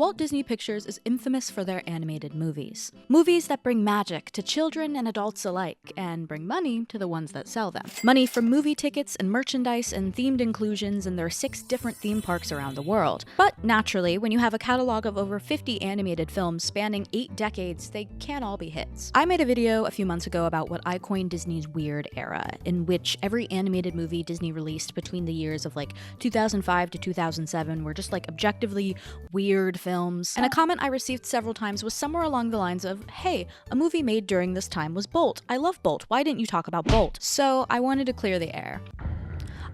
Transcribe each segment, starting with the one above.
Walt Disney Pictures is infamous for their animated movies. Movies that bring magic to children and adults alike, and bring money to the ones that sell them. Money from movie tickets and merchandise and themed inclusions in their 6 different theme parks around the world. But naturally, when you have a catalog of over 50 animated films spanning 8 decades, they can't all be hits. I made a video a few months ago about what I coined Disney's weird era, in which every animated movie Disney released between the years of like 2005 to 2007 were just like objectively weird films. And a comment I received several times was somewhere along the lines of, hey, a movie made during this time was Bolt. I love Bolt. Why didn't you talk about Bolt? So I wanted to clear the air.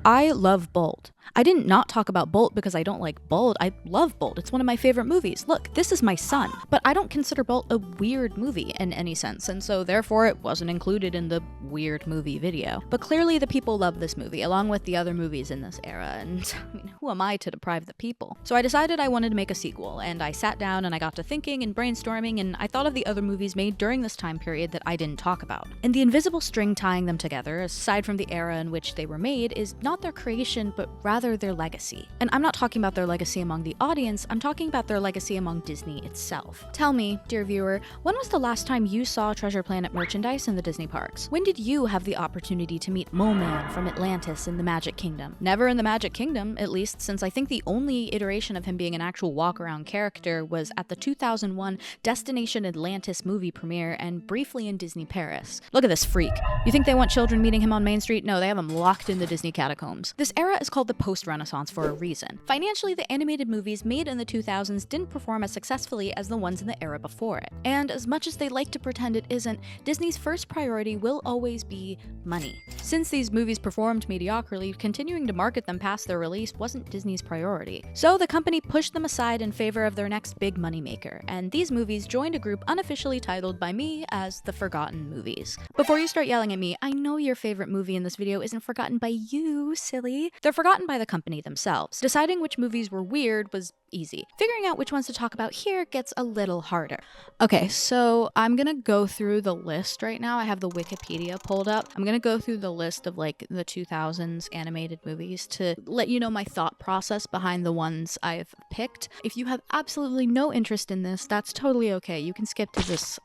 I love Bolt. I didn't not talk about Bolt because I don't like Bolt. I love Bolt. It's one of my favorite movies. Look, this is my son. But I don't consider Bolt a weird movie in any sense, and so therefore it wasn't included in the weird movie video. But clearly the people love this movie, along with the other movies in this era, and I mean, who am I to deprive the people? So I decided I wanted to make a sequel, and I sat down and I got to thinking and brainstorming, and I thought of the other movies made during this time period that I didn't talk about. And the invisible string tying them together, aside from the era in which they were made, is not their creation, but rather their legacy. And I'm not talking about their legacy among the audience, I'm talking about their legacy among Disney itself. Tell me, dear viewer, when was the last time you saw Treasure Planet merchandise in the Disney parks? When did you have the opportunity to meet Mole Man from Atlantis in the Magic Kingdom? Never in the Magic Kingdom, at least, since I think the only iteration of him being an actual walk-around character was at the 2001 Destination Atlantis movie premiere and briefly in Disney Paris. Look at this freak. You think they want children meeting him on Main Street? No, they have him locked in the Disney catacombs. This era is called the post-Renaissance for a reason. Financially, the animated movies made in the 2000s didn't perform as successfully as the ones in the era before it. And as much as they like to pretend it isn't, Disney's first priority will always be money. Since these movies performed mediocrity, continuing to market them past their release wasn't Disney's priority. So the company pushed them aside in favor of their next big moneymaker, and these movies joined a group unofficially titled by me as the Forgotten Movies. Before you start yelling at me, I know your favorite movie in this video isn't forgotten by you, silly. They're forgotten by the company themselves. Deciding which movies were weird was easy. Figuring out which ones to talk about here gets a little harder. Okay, so I'm gonna go through the list right now. I have the Wikipedia pulled up. I'm gonna go through the list of like the 2000s animated movies to let you know my thought process behind the ones I've picked. If you have absolutely no interest in this, that's totally okay. You can skip to this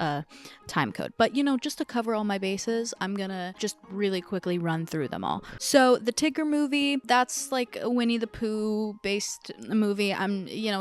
time code. But you know, just to cover all my bases, I'm gonna just really quickly run through them all. So the Tigger movie, that's like a Winnie the Pooh based movie.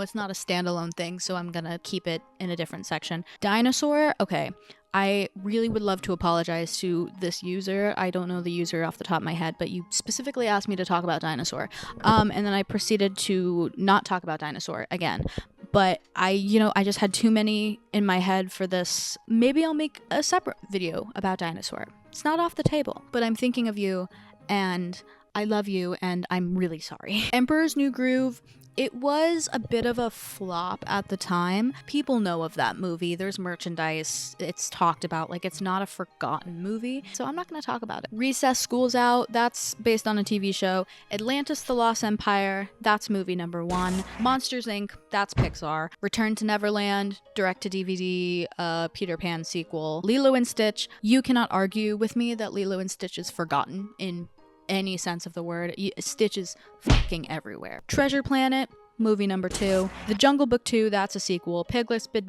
It's not a standalone thing, so I'm gonna keep it in a different section. Dinosaur, okay. I really would love to apologize to this user. I don't know the user off the top of my head, but you specifically asked me to talk about Dinosaur. And then I proceeded to not talk about Dinosaur again. But I just had too many in my head for this. Maybe I'll make a separate video about Dinosaur. It's not off the table, but I'm thinking of you, and I love you, and I'm really sorry. Emperor's New Groove. It was a bit of a flop at the time. People know of that movie. There's merchandise. It's talked about. Like, it's not a forgotten movie. So I'm not going to talk about it. Recess, School's Out. That's based on a TV show. Atlantis, The Lost Empire. That's movie number 1. Monsters, Inc. That's Pixar. Return to Neverland. Direct-to-DVD. Peter Pan sequel. Lilo and Stitch. You cannot argue with me that Lilo and Stitch is forgotten in any sense of the word. Stitch is fucking everywhere. Treasure Planet, movie number 2. The Jungle Book 2, that's a sequel. Piglet's Big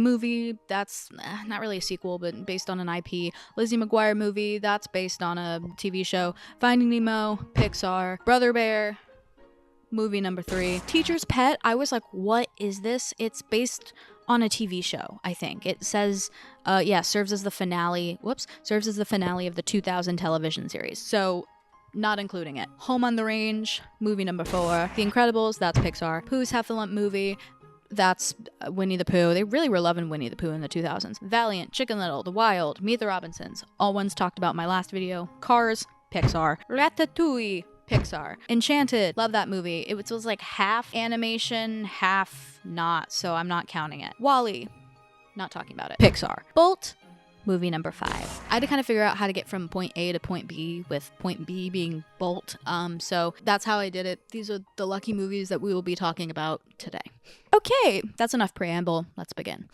Movie, that's not really a sequel, but based on an IP. Lizzie McGuire movie, that's based on a TV show. Finding Nemo, Pixar. Brother Bear, movie number 3. Teacher's Pet, I was like, what is this? It's based on a TV show, I think. It says, serves as the finale of the 2000 television series. So, not including it. Home on the Range, movie number 4. The Incredibles, that's Pixar. Pooh's Heffalump movie, that's Winnie the Pooh. They really were loving Winnie the Pooh in the 2000s. Valiant, Chicken Little, The Wild, Meet the Robinsons, all ones talked about in my last video. Cars, Pixar. Ratatouille, Pixar. Enchanted, love that movie. It was like half animation, half not, so I'm not counting it. WALL-E, not talking about it. Pixar. Bolt, movie number 5. I had to kind of figure out how to get from point A to point B, with point B being Bolt. So that's how I did it. These are the lucky movies that we will be talking about today. Okay, that's enough preamble. Let's begin.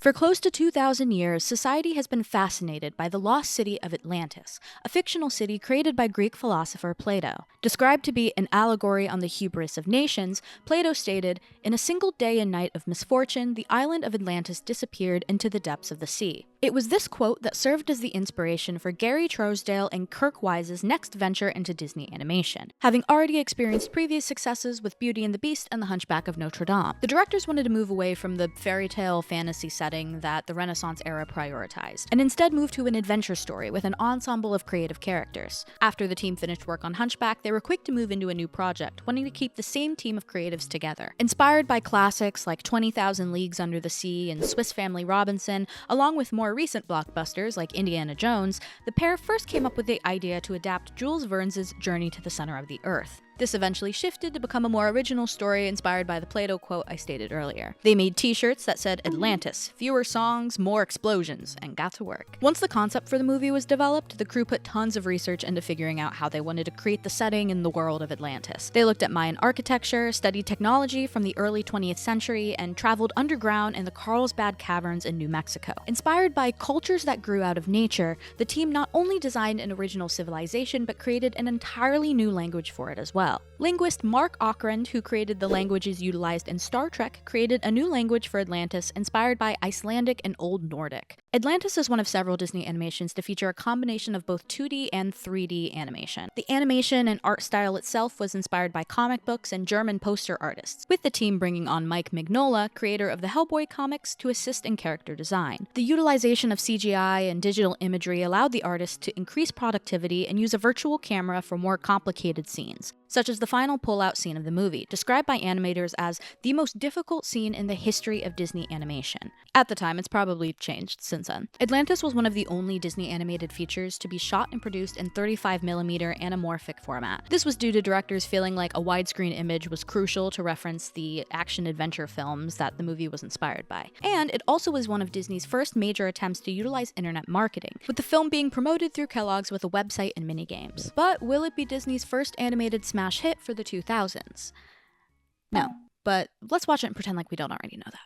For close to 2,000 years, society has been fascinated by the lost city of Atlantis, a fictional city created by Greek philosopher Plato. Described to be an allegory on the hubris of nations, Plato stated, "In a single day and night of misfortune, the island of Atlantis disappeared into the depths of the sea." It was this quote that served as the inspiration for Gary Trousdale and Kirk Wise's next venture into Disney animation, having already experienced previous successes with Beauty and the Beast and The Hunchback of Notre Dame. The directors wanted to move away from the fairy tale fantasy setting that the Renaissance era prioritized, and instead move to an adventure story with an ensemble of creative characters. After the team finished work on Hunchback, they were quick to move into a new project, wanting to keep the same team of creatives together. Inspired by classics like 20,000 Leagues Under the Sea and Swiss Family Robinson, along with more recent blockbusters like Indiana Jones, the pair first came up with the idea to adapt Jules Verne's Journey to the Center of the Earth. This eventually shifted to become a more original story inspired by the Plato quote I stated earlier. They made t-shirts that said Atlantis, fewer songs, more explosions, and got to work. Once the concept for the movie was developed, the crew put tons of research into figuring out how they wanted to create the setting and the world of Atlantis. They looked at Mayan architecture, studied technology from the early 20th century, and traveled underground in the Carlsbad Caverns in New Mexico. Inspired by cultures that grew out of nature, the team not only designed an original civilization, but created an entirely new language for it as well. Linguist Mark Okrand, who created the languages utilized in Star Trek, created a new language for Atlantis inspired by Icelandic and Old Nordic. Atlantis is one of several Disney animations to feature a combination of both 2D and 3D animation. The animation and art style itself was inspired by comic books and German poster artists, with the team bringing on Mike Mignola, creator of the Hellboy comics, to assist in character design. The utilization of CGI and digital imagery allowed the artists to increase productivity and use a virtual camera for more complicated scenes, such as the final pull-out scene of the movie, described by animators as the most difficult scene in the history of Disney animation. At the time, it's probably changed since then. Atlantis was one of the only Disney animated features to be shot and produced in 35mm anamorphic format. This was due to directors feeling like a widescreen image was crucial to reference the action-adventure films that the movie was inspired by. And it also was one of Disney's first major attempts to utilize internet marketing, with the film being promoted through Kellogg's with a website and minigames. But will it be Disney's first animated smash hit for the 2000s? No, but let's watch it and pretend like we don't already know that.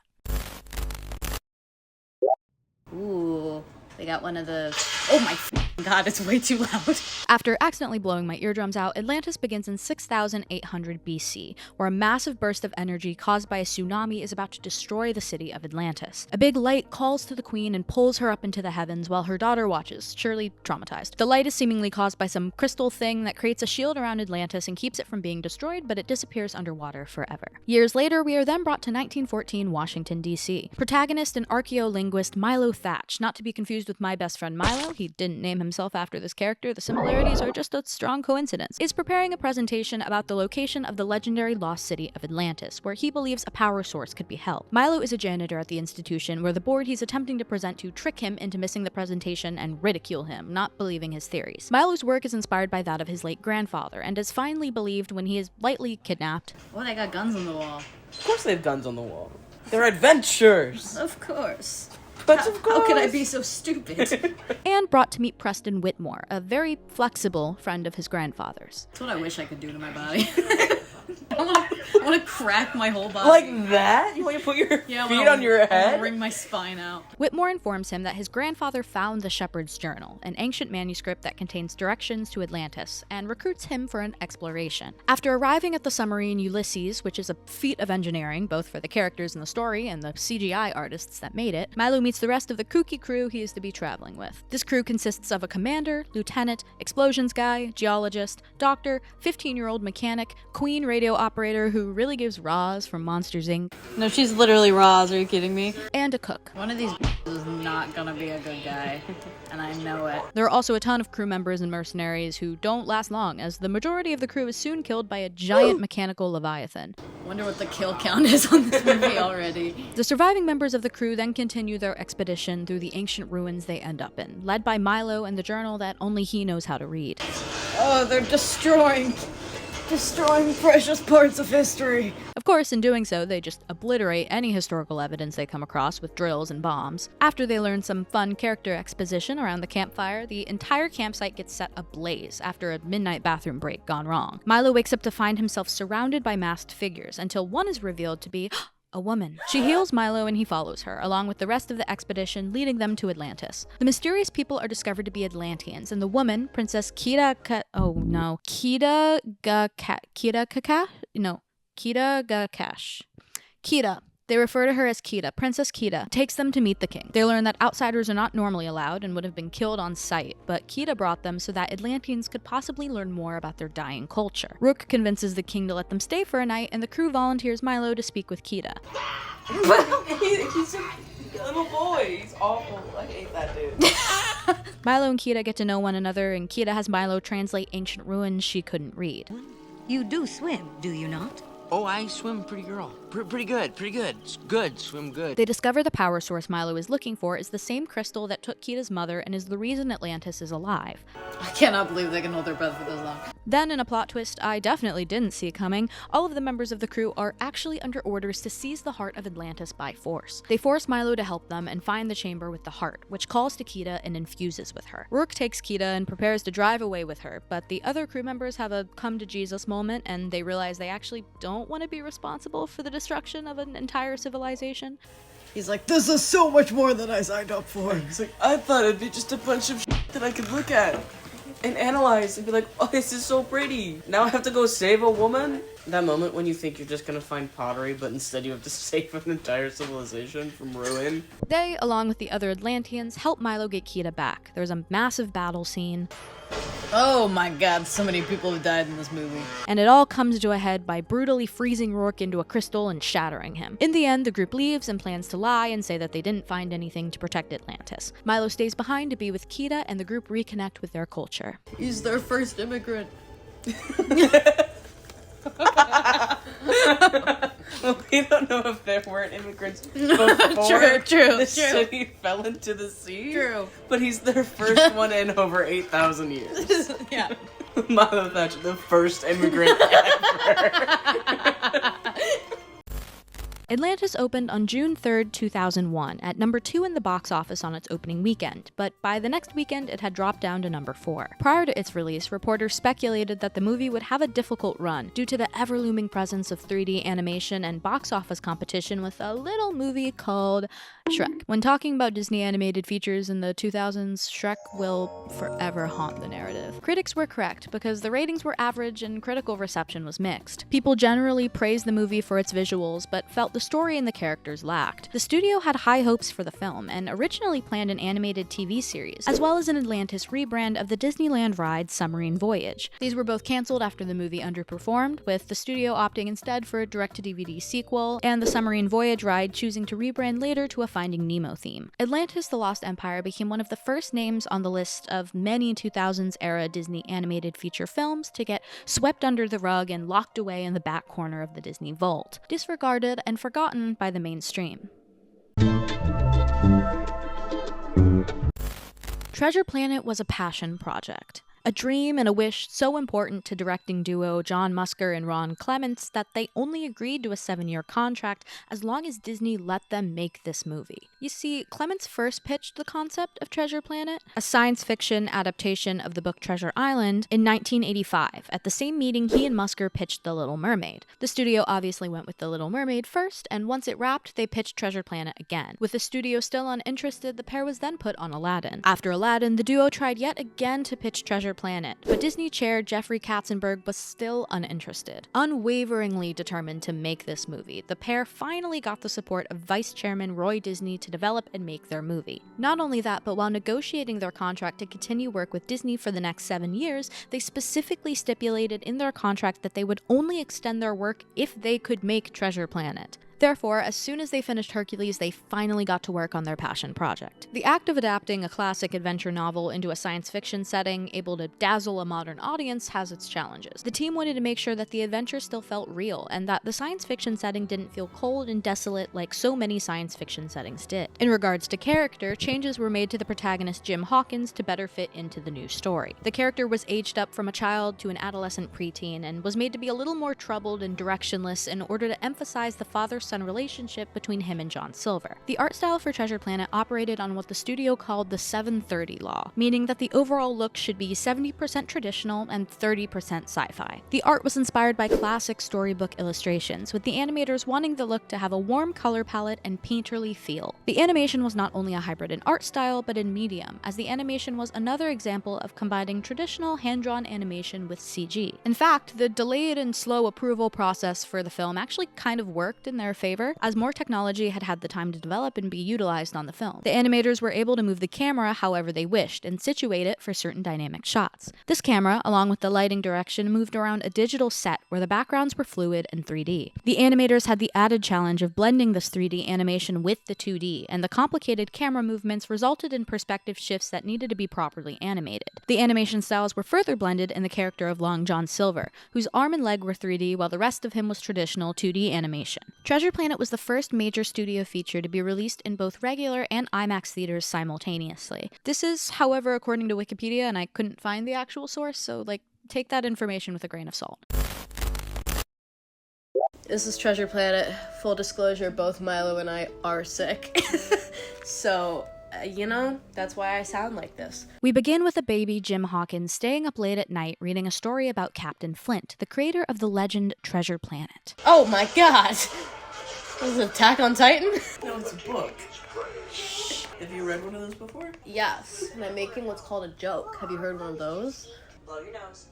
Ooh, they got one of the... Oh my god, it's way too loud. After accidentally blowing my eardrums out, Atlantis begins in 6800 BC, where a massive burst of energy caused by a tsunami is about to destroy the city of Atlantis. A big light calls to the queen and pulls her up into the heavens while her daughter watches, surely traumatized. The light is seemingly caused by some crystal thing that creates a shield around Atlantis and keeps it from being destroyed, but it disappears underwater forever. Years later, we are then brought to 1914 Washington, D.C. Protagonist and archaeolinguist Milo Thatch, not to be confused with my best friend Milo, he didn't name himself after this character, the similarities are just a strong coincidence, is preparing a presentation about the location of the legendary lost city of Atlantis, where he believes a power source could be held. Milo is a janitor at the institution, where the board he's attempting to present to trick him into missing the presentation and ridicule him, not believing his theories. Milo's work is inspired by that of his late grandfather, and is finally believed when he is lightly kidnapped. Oh, they got guns on the wall. Of course they have guns on the wall. They're adventures. Of course. But of course. How could I be so stupid? And brought to meet Preston Whitmore, a very flexible friend of his grandfather's. That's what I wish I could do to my body. I want to crack my whole body. Like that? You want to put your feet on your head? I want to wring my spine out. Whitmore informs him that his grandfather found the Shepherd's Journal, an ancient manuscript that contains directions to Atlantis, and recruits him for an exploration. After arriving at the submarine Ulysses, which is a feat of engineering, both for the characters in the story and the CGI artists that made it, Milo meets the rest of the kooky crew he is to be traveling with. This crew consists of a commander, lieutenant, explosions guy, geologist, doctor, 15-year-old mechanic, queen radio operator who really gives Roz from Monsters, Inc. No, she's literally Roz, are you kidding me? And a cook. One of these is not gonna be a good guy, and I know it. There are also a ton of crew members and mercenaries who don't last long, as the majority of the crew is soon killed by a giant mechanical leviathan. Wonder what the kill count is on this movie already. The surviving members of the crew then continue their expedition through the ancient ruins they end up in, led by Milo and the journal that only he knows how to read. Oh, they're destroying precious parts of history. Of course, in doing so, they just obliterate any historical evidence they come across with drills and bombs. After they learn some fun character exposition around the campfire, the entire campsite gets set ablaze after a midnight bathroom break gone wrong. Milo wakes up to find himself surrounded by masked figures, until one is revealed to be a woman. She heals Milo and he follows her, along with the rest of the expedition, leading them to Atlantis. The mysterious people are discovered to be Atlanteans, and the woman, Princess Kita Gakash. Kita. They refer to her as Kita. Princess Kita takes them to meet the king. They learn that outsiders are not normally allowed and would have been killed on sight, but Kita brought them so that Atlanteans could possibly learn more about their dying culture. Rook convinces the king to let them stay for a night, and the crew volunteers Milo to speak with Kita. He's a little boy. He's awful. I hate that dude. Milo and Kita get to know one another, and Kita has Milo translate ancient ruins she couldn't read. You do swim, do you not? Oh, I swim pretty girl. Pretty good. It's good. Swim good. They discover the power source Milo is looking for is the same crystal that took Kita's mother and is the reason Atlantis is alive. I cannot believe they can hold their breath for this long. Then, in a plot twist I definitely didn't see coming, all of the members of the crew are actually under orders to seize the heart of Atlantis by force. They force Milo to help them and find the chamber with the heart, which calls to Kita and infuses with her. Rourke takes Kita and prepares to drive away with her, but the other crew members have a come-to-Jesus moment and they realize they actually don't want to be responsible for the destruction of an entire civilization. He's like, this is so much more than I signed up for. He's like, I thought it'd be just a bunch of shit that I could look at and analyze and be like, oh, this is so pretty. Now I have to go save a woman? That moment when you think you're just gonna find pottery, but instead you have to save an entire civilization from ruin. They, along with the other Atlanteans, help Milo get Kita back. There's a massive battle scene. Oh my god, so many people have died in this movie. And it all comes to a head by brutally freezing Rourke into a crystal and shattering him. In the end, the group leaves and plans to lie and say that they didn't find anything to protect Atlantis. Milo stays behind to be with Kita, and the group reconnect with their culture. He's their first immigrant. Well, we don't know if there weren't immigrants before True. the city fell into the sea. True. But he's their first one in over 8,000 years. Yeah. Milo Thatcher, the first immigrant ever. Atlantis opened on June 3rd, 2001, at number 2 in the box office on its opening weekend, but by the next weekend it had dropped down to number 4. Prior to its release, reporters speculated that the movie would have a difficult run due to the ever-looming presence of 3D animation and box office competition with a little movie called Shrek. When talking about Disney animated features in the 2000s, Shrek will forever haunt the narrative. Critics were correct, because the ratings were average and critical reception was mixed. People generally praised the movie for its visuals, but felt the story and the characters lacked. The studio had high hopes for the film, and originally planned an animated TV series, as well as an Atlantis rebrand of the Disneyland ride Submarine Voyage. These were both cancelled after the movie underperformed, with the studio opting instead for a direct-to-DVD sequel, and the Submarine Voyage ride choosing to rebrand later to a Finding Nemo theme. Atlantis: The Lost Empire became one of the first names on the list of many 2000s-era Disney animated feature films to get swept under the rug and locked away in the back corner of the Disney vault, disregarded and forgotten by the mainstream. Treasure Planet was a passion project. A dream and a wish so important to directing duo John Musker and Ron Clements that they only agreed to a 7-year contract as long as Disney let them make this movie. You see, Clements first pitched the concept of Treasure Planet, a science fiction adaptation of the book Treasure Island, in 1985. At the same meeting, he and Musker pitched The Little Mermaid. The studio obviously went with The Little Mermaid first, and once it wrapped, they pitched Treasure Planet again. With the studio still uninterested, the pair was then put on Aladdin. After Aladdin, the duo tried yet again to pitch Treasure Planet, but Disney chair Jeffrey Katzenberg was still uninterested. Unwaveringly determined to make this movie, the pair finally got the support of Vice Chairman Roy Disney to develop and make their movie. Not only that, but while negotiating their contract to continue work with Disney for the next 7 years, they specifically stipulated in their contract that they would only extend their work if they could make Treasure Planet. Therefore, as soon as they finished Hercules, they finally got to work on their passion project. The act of adapting a classic adventure novel into a science fiction setting, able to dazzle a modern audience, has its challenges. The team wanted to make sure that the adventure still felt real, and that the science fiction setting didn't feel cold and desolate like so many science fiction settings did. In regards to character, changes were made to the protagonist Jim Hawkins to better fit into the new story. The character was aged up from a child to an adolescent preteen, and was made to be a little more troubled and directionless in order to emphasize the father father-son relationship between him and John Silver. The art style for Treasure Planet operated on what the studio called the 730 law, meaning that the overall look should be 70% traditional and 30% sci-fi. The art was inspired by classic storybook illustrations, with the animators wanting the look to have a warm color palette and painterly feel. The animation was not only a hybrid in art style, but in medium, as the animation was another example of combining traditional hand-drawn animation with CG. In fact, the delayed and slow approval process for the film actually kind of worked in their favor, as more technology had had the time to develop and be utilized on the film. The animators were able to move the camera however they wished and situate it for certain dynamic shots. This camera, along with the lighting direction, moved around a digital set where the backgrounds were fluid and 3D. The animators had the added challenge of blending this 3D animation with the 2D, and the complicated camera movements resulted in perspective shifts that needed to be properly animated. The animation styles were further blended in the character of Long John Silver, whose arm and leg were 3D while the rest of him was traditional 2D animation. Treasure Planet was the first major studio feature to be released in both regular and IMAX theaters simultaneously. This is, however, according to Wikipedia, and I couldn't find the actual source, so take that information with a grain of salt. This is Treasure Planet. Full disclosure, both Milo and I are sick. So, that's why I sound like this. We begin with a baby Jim Hawkins staying up late at night reading a story about Captain Flint, the creator of the legend Treasure Planet. Oh my god! This is Attack on Titan? No, it's a book. Have you read one of those before? Yes, and I'm making what's called a joke. Have you heard one of those? Blow your nose.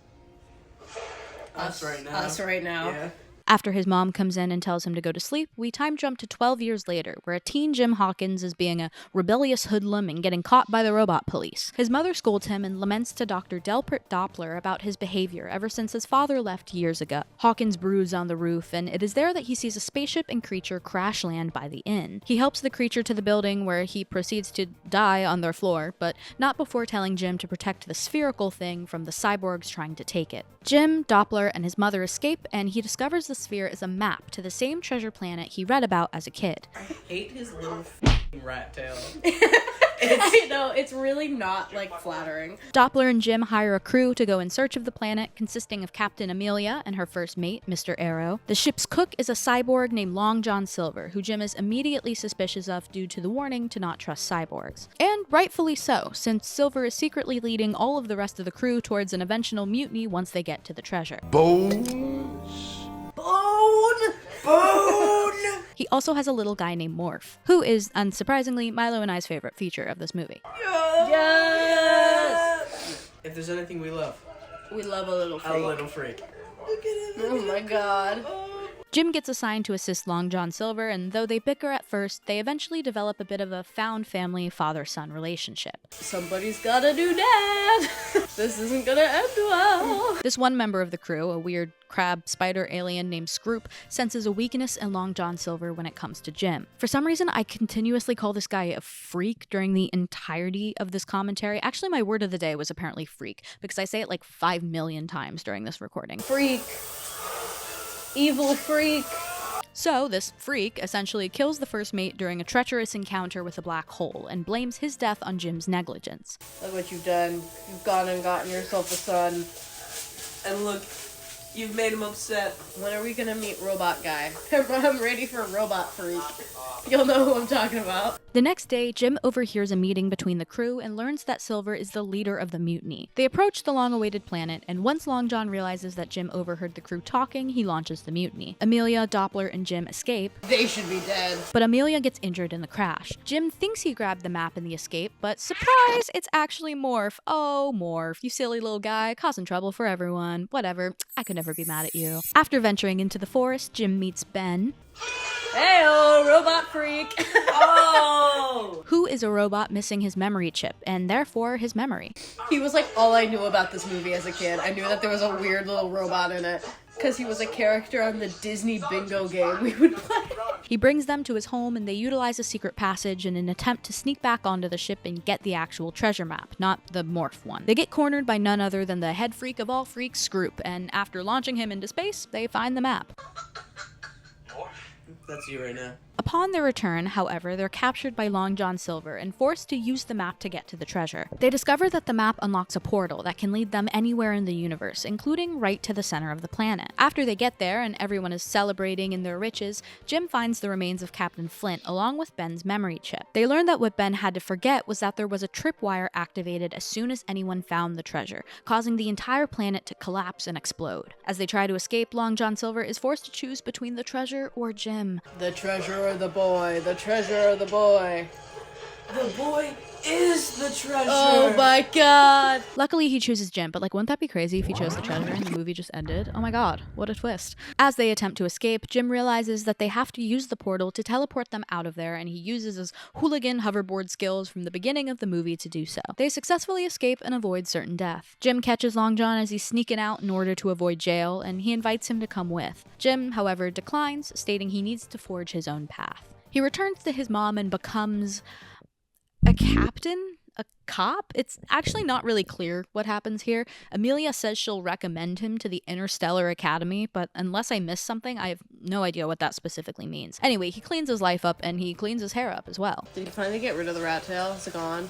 Us right now. Us right now. Yeah. After his mom comes in and tells him to go to sleep, we time jump to 12 years later, where a teen Jim Hawkins is being a rebellious hoodlum and getting caught by the robot police. His mother scolds him and laments to Dr. Delpert Doppler about his behavior ever since his father left years ago. Hawkins broods on the roof, and it is there that he sees a spaceship and creature crash land by the inn. He helps the creature to the building, where he proceeds to die on their floor, but not before telling Jim to protect the spherical thing from the cyborgs trying to take it. Jim, Doppler, and his mother escape, and he discovers the sphere is a map to the same treasure planet he read about as a kid. I hate his little rat tail. I know, it's really not, flattering. Doppler and Jim hire a crew to go in search of the planet, consisting of Captain Amelia and her first mate, Mr. Arrow. The ship's cook is a cyborg named Long John Silver, who Jim is immediately suspicious of due to the warning to not trust cyborgs. And rightfully so, since Silver is secretly leading all of the rest of the crew towards an eventual mutiny once they get to the treasure. Bone! He also has a little guy named Morph, who is, unsurprisingly, Milo and I's favorite feature of this movie. Yes! If there's anything we love, We love a little freak. a little freak. Look at him. Oh my god. Jim gets assigned to assist Long John Silver, and though they bicker at first, they eventually develop a bit of a found family father-son relationship. Somebody's gotta do that! This isn't gonna end well! This one member of the crew, a weird crab spider alien named Scroop, senses a weakness in Long John Silver when it comes to Jim. For some reason, I continuously call this guy a freak during the entirety of this commentary. Actually, my word of the day was apparently freak, because I say it 5 million times during this recording. Freak. Evil freak. So, this freak essentially kills the first mate during a treacherous encounter with a black hole, and blames his death on Jim's negligence. Look what you've done. You've gone and gotten yourself a son. And look, you've made him upset. When are we gonna meet Robot Guy? I'm ready for Robot Freak. You'll know who I'm talking about. The next day, Jim overhears a meeting between the crew and learns that Silver is the leader of the mutiny. They approach the long-awaited planet, and once Long John realizes that Jim overheard the crew talking, he launches the mutiny. Amelia, Doppler, and Jim escape, They should be dead. but Amelia gets injured in the crash. Jim thinks he grabbed the map in the escape, but surprise, it's actually Morph. Oh, Morph, you silly little guy, causing trouble for everyone. Whatever, I could never be mad at you. After venturing into the forest, Jim meets Ben, Heyo, Robot Freak. Oh! who is a robot missing his memory chip, and therefore his memory. He was all I knew about this movie as a kid. I knew that there was a weird little robot in it. Because he was a character on the Disney bingo game we would play. He brings them to his home, and they utilize a secret passage in an attempt to sneak back onto the ship and get the actual treasure map, not the Morph one. They get cornered by none other than the head freak of all freaks, Scroop, and after launching him into space, they find the map. That's you right now. Upon their return, however, they're captured by Long John Silver and forced to use the map to get to the treasure. They discover that the map unlocks a portal that can lead them anywhere in the universe, including right to the center of the planet. After they get there and everyone is celebrating in their riches, Jim finds the remains of Captain Flint along with Ben's memory chip. They learn that what Ben had to forget was that there was a tripwire activated as soon as anyone found the treasure, causing the entire planet to collapse and explode. As they try to escape, Long John Silver is forced to choose between the treasure or Jim. The treasure or the boy? The treasure or the boy? The boy is the treasure. Oh my god. Luckily, he chooses Jim, but wouldn't that be crazy if he chose the treasure and the movie just ended? Oh my god, what a twist. As they attempt to escape, Jim realizes that they have to use the portal to teleport them out of there, and he uses his hooligan hoverboard skills from the beginning of the movie to do so. They successfully escape and avoid certain death. Jim catches Long John as he's sneaking out in order to avoid jail, and he invites him to come with. Jim, however, declines, stating he needs to forge his own path. He returns to his mom and becomes a captain? A cop? It's actually not really clear what happens here. Amelia says she'll recommend him to the Interstellar Academy, but unless I missed something, I have no idea what that specifically means. Anyway, he cleans his life up and he cleans his hair up as well. Did you finally get rid of the rat tail? Is it gone?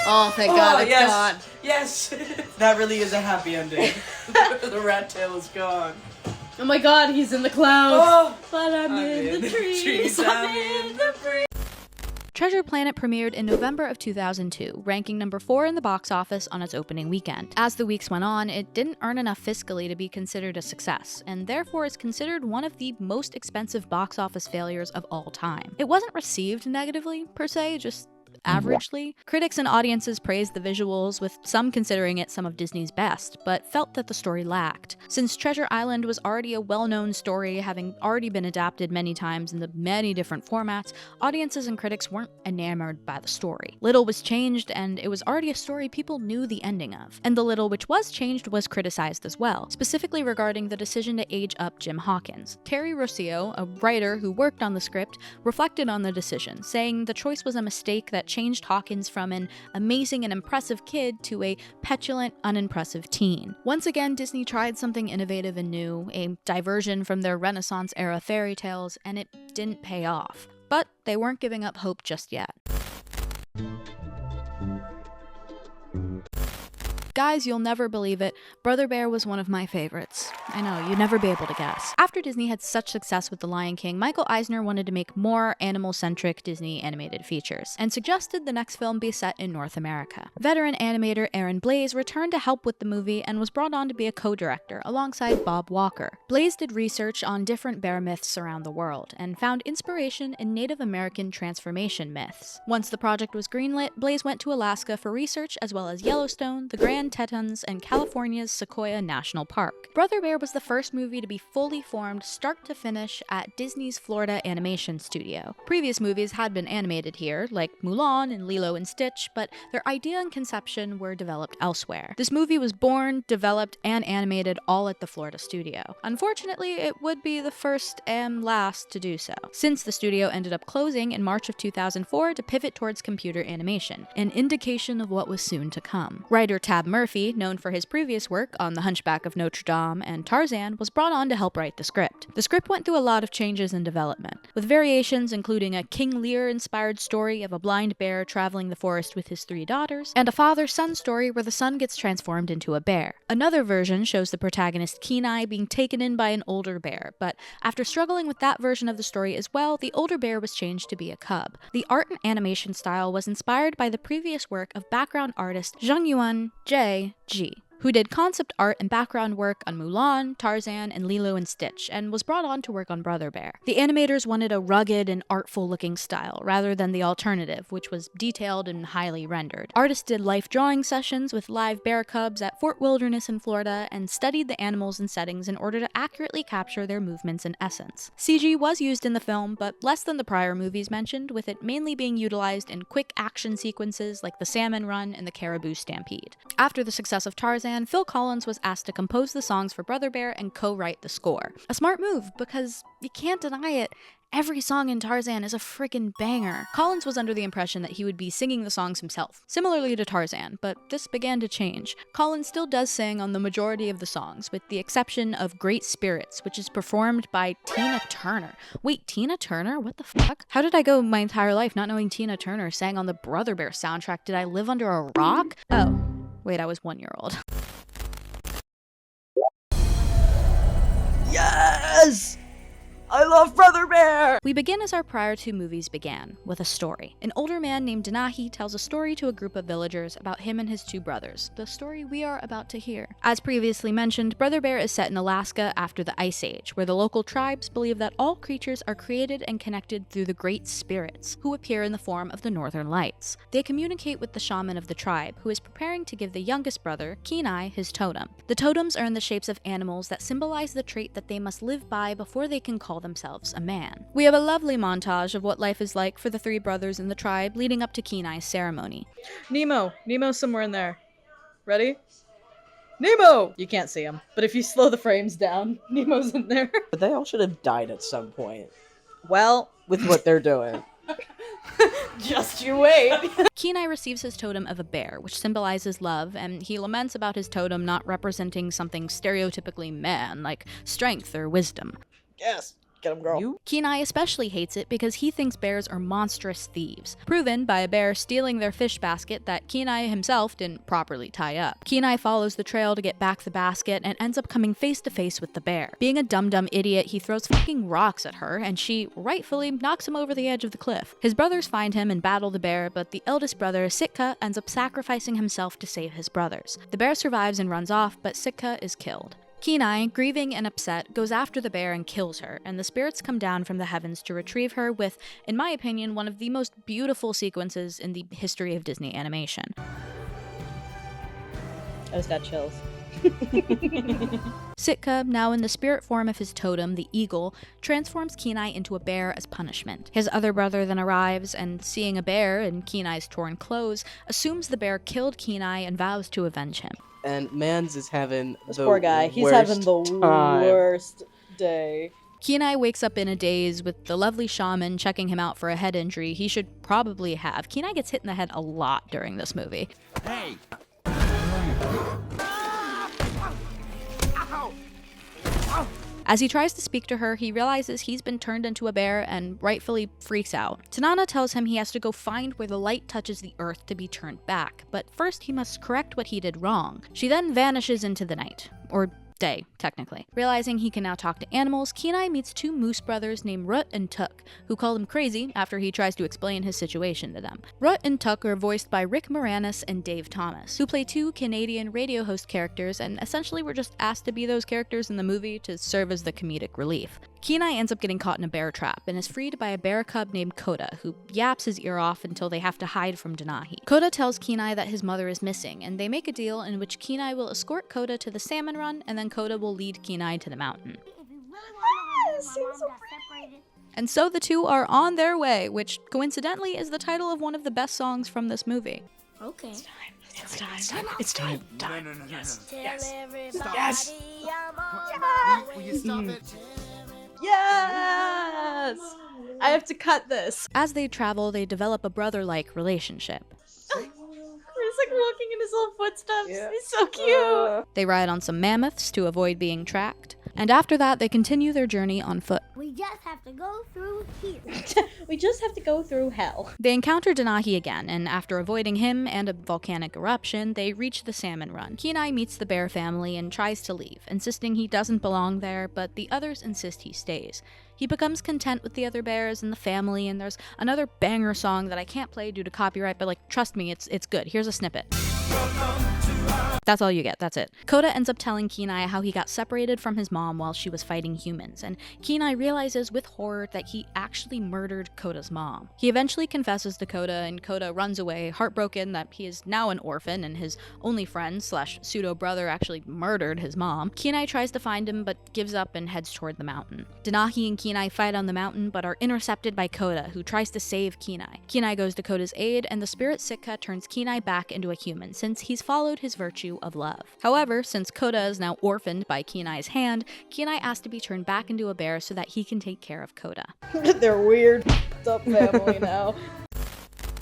Oh, thank God, it's gone. Yes! That really is a happy ending. The rat tail is gone. Oh my God, he's in the clouds. Oh, but I'm in the trees. I'm in the breeze. Treasure Planet premiered in November of 2002, ranking number 4 in the box office on its opening weekend. As the weeks went on, it didn't earn enough fiscally to be considered a success, and therefore is considered one of the most expensive box office failures of all time. It wasn't received negatively, per se, just averagely. Critics and audiences praised the visuals, with some considering it some of Disney's best, but felt that the story lacked. Since Treasure Island was already a well-known story, having already been adapted many times in the many different formats, audiences and critics weren't enamored by the story. Little was changed, and it was already a story people knew the ending of. And the little which was changed was criticized as well, specifically regarding the decision to age up Jim Hawkins. Terry Rossio, a writer who worked on the script, reflected on the decision, saying the choice was a mistake that changed Hawkins from an amazing and impressive kid to a petulant, unimpressive teen. Once again, Disney tried something innovative and new, a diversion from their Renaissance-era fairy tales, and it didn't pay off. But they weren't giving up hope just yet. Guys, you'll never believe it, Brother Bear was one of my favorites. I know, you'd never be able to guess. After Disney had such success with The Lion King, Michael Eisner wanted to make more animal-centric Disney animated features, and suggested the next film be set in North America. Veteran animator Aaron Blaise returned to help with the movie and was brought on to be a co-director, alongside Bob Walker. Blaise did research on different bear myths around the world, and found inspiration in Native American transformation myths. Once the project was greenlit, Blaise went to Alaska for research, as well as Yellowstone, the Grand Tetons, and California's Sequoia National Park. Brother Bear was the first movie to be fully formed start to finish at Disney's Florida Animation Studio. Previous movies had been animated here, like Mulan and Lilo and Stitch, but their idea and conception were developed elsewhere. This movie was born, developed, and animated all at the Florida studio. Unfortunately, it would be the first and last to do so, since the studio ended up closing in March of 2004 to pivot towards computer animation, an indication of what was soon to come. Writer Tab Murphy, known for his previous work on The Hunchback of Notre Dame and Tarzan, was brought on to help write the script. The script went through a lot of changes and development, with variations including a King Lear-inspired story of a blind bear traveling the forest with his 3 daughters, and a father-son story where the son gets transformed into a bear. Another version shows the protagonist Kenai being taken in by an older bear, but after struggling with that version of the story as well, the older bear was changed to be a cub. The art and animation style was inspired by the previous work of background artist Zhangyuan J.G., who did concept art and background work on Mulan, Tarzan, and Lilo and Stitch, and was brought on to work on Brother Bear. The animators wanted a rugged and artful-looking style, rather than the alternative, which was detailed and highly rendered. Artists did life drawing sessions with live bear cubs at Fort Wilderness in Florida, and studied the animals and settings in order to accurately capture their movements and essence. CG was used in the film, but less than the prior movies mentioned, with it mainly being utilized in quick action sequences like the Salmon Run and the Caribou Stampede. After the success of Tarzan, Tarzan, Phil Collins was asked to compose the songs for Brother Bear and co-write the score. A smart move, because you can't deny it, every song in Tarzan is a freaking banger. Collins was under the impression that he would be singing the songs himself, similarly to Tarzan, but this began to change. Collins still does sing on the majority of the songs, with the exception of Great Spirits, which is performed by Tina Turner. Wait, Tina Turner? What the fuck? How did I go my entire life not knowing Tina Turner sang on the Brother Bear soundtrack? Did I live under a rock? Oh, wait, I was 1 year old. Yes! I love Brother Bear! We begin as our prior two movies began, with a story. An older man named Denahi tells a story to a group of villagers about him and his two brothers, the story we are about to hear. As previously mentioned, Brother Bear is set in Alaska after the Ice Age, where the local tribes believe that all creatures are created and connected through the Great Spirits, who appear in the form of the Northern Lights. They communicate with the shaman of the tribe, who is preparing to give the youngest brother, Kenai, his totem. The totems are in the shapes of animals that symbolize the trait that they must live by before they can call themselves a man. We have a lovely montage of what life is like for the three brothers in the tribe leading up to Kenai's ceremony. Nemo's somewhere in there. Ready? Nemo! You can't see him, but if you slow the frames down, Nemo's in there. But they all should have died at some point Well, with what they're doing. just you wait. Kenai receives his totem of a bear, which symbolizes love, and he laments about his totem not representing something stereotypically man, like strength or wisdom. Yes, get him, girl. Kenai especially hates it because he thinks bears are monstrous thieves, proven by a bear stealing their fish basket that Kenai himself didn't properly tie up. Kenai follows the trail to get back the basket and ends up coming face to face with the bear. Being a dumb idiot, he throws fucking rocks at her, and she rightfully knocks him over the edge of the cliff. His brothers find him and battle the bear, but the eldest brother, Sitka, ends up sacrificing himself to save his brothers. The bear survives and runs off, but Sitka is killed. Kenai, grieving and upset, goes after the bear and kills her, and the spirits come down from the heavens to retrieve her with, in my opinion, one of the most beautiful sequences in the history of Disney animation. I just got chills. Sitka, now in the spirit form of his totem, the eagle, transforms Kenai into a bear as punishment. His other brother then arrives, and seeing a bear in Kenai's torn clothes, assumes the bear killed Kenai and vows to avenge him. And Mans is having This the poor guy, he's worst having the time. worst day. Kenai wakes up in a daze with the lovely shaman checking him out for a head injury he should probably have. Kenai gets hit in the head a lot during this movie. Hey! As he tries to speak to her, he realizes he's been turned into a bear and rightfully freaks out. Tanana tells him he has to go find where the light touches the earth to be turned back, but first he must correct what he did wrong. She then vanishes into the night. Or day, technically. Realizing he can now talk to animals, Kenai meets two moose brothers named Rut and Tuk, who call him crazy after he tries to explain his situation to them. Rut and Tuk are voiced by Rick Moranis and Dave Thomas, who play two Canadian radio host characters and essentially were just asked to be those characters in the movie to serve as the comedic relief. Kenai ends up getting caught in a bear trap and is freed by a bear cub named Koda, who yaps his ear off until they have to hide from Denahi. Koda tells Kenai that his mother is missing, and they make a deal in which Kenai will escort Koda to the salmon run, and then Koda will lead Kenai to the mountain. And so the two are on their way, which coincidentally is the title of one of the best songs from this movie. Okay. It's time. Yes. Yes. Will you stop it? Yes! I have to cut this. As they travel, they develop a brother-like relationship. He's like walking in his little footsteps. Yeah. He's so cute. They ride on some mammoths to avoid being tracked, and after that they continue their journey on foot. We just have to go through here. We just have to go through hell. They encounter Denahi again, and after avoiding him and a volcanic eruption, they reach the salmon run. Kenai meets the bear family and tries to leave, insisting he doesn't belong there, but the others insist he stays. He becomes content with the other bears and the family, and there's another banger song that I can't play due to copyright, but trust me, it's good. Here's a snippet. That's all you get, that's it. Koda ends up telling Kenai how he got separated from his mom while she was fighting humans, and Kenai realizes with horror that he actually murdered Koda's mom. He eventually confesses to Koda, and Koda runs away, heartbroken that he is now an orphan and his only friend / pseudo-brother actually murdered his mom. Kenai tries to find him but gives up and heads toward the mountain. Denahi and Kenai fight on the mountain but are intercepted by Koda, who tries to save Kenai. Kenai goes to Koda's aid, and the spirit Sitka turns Kenai back into a human, since he's followed his Kenai's virtue of love. However, since Koda is now orphaned by Kenai's hand, Kenai asked to be turned back into a bear so that he can take care of Koda. They're weird, up family now.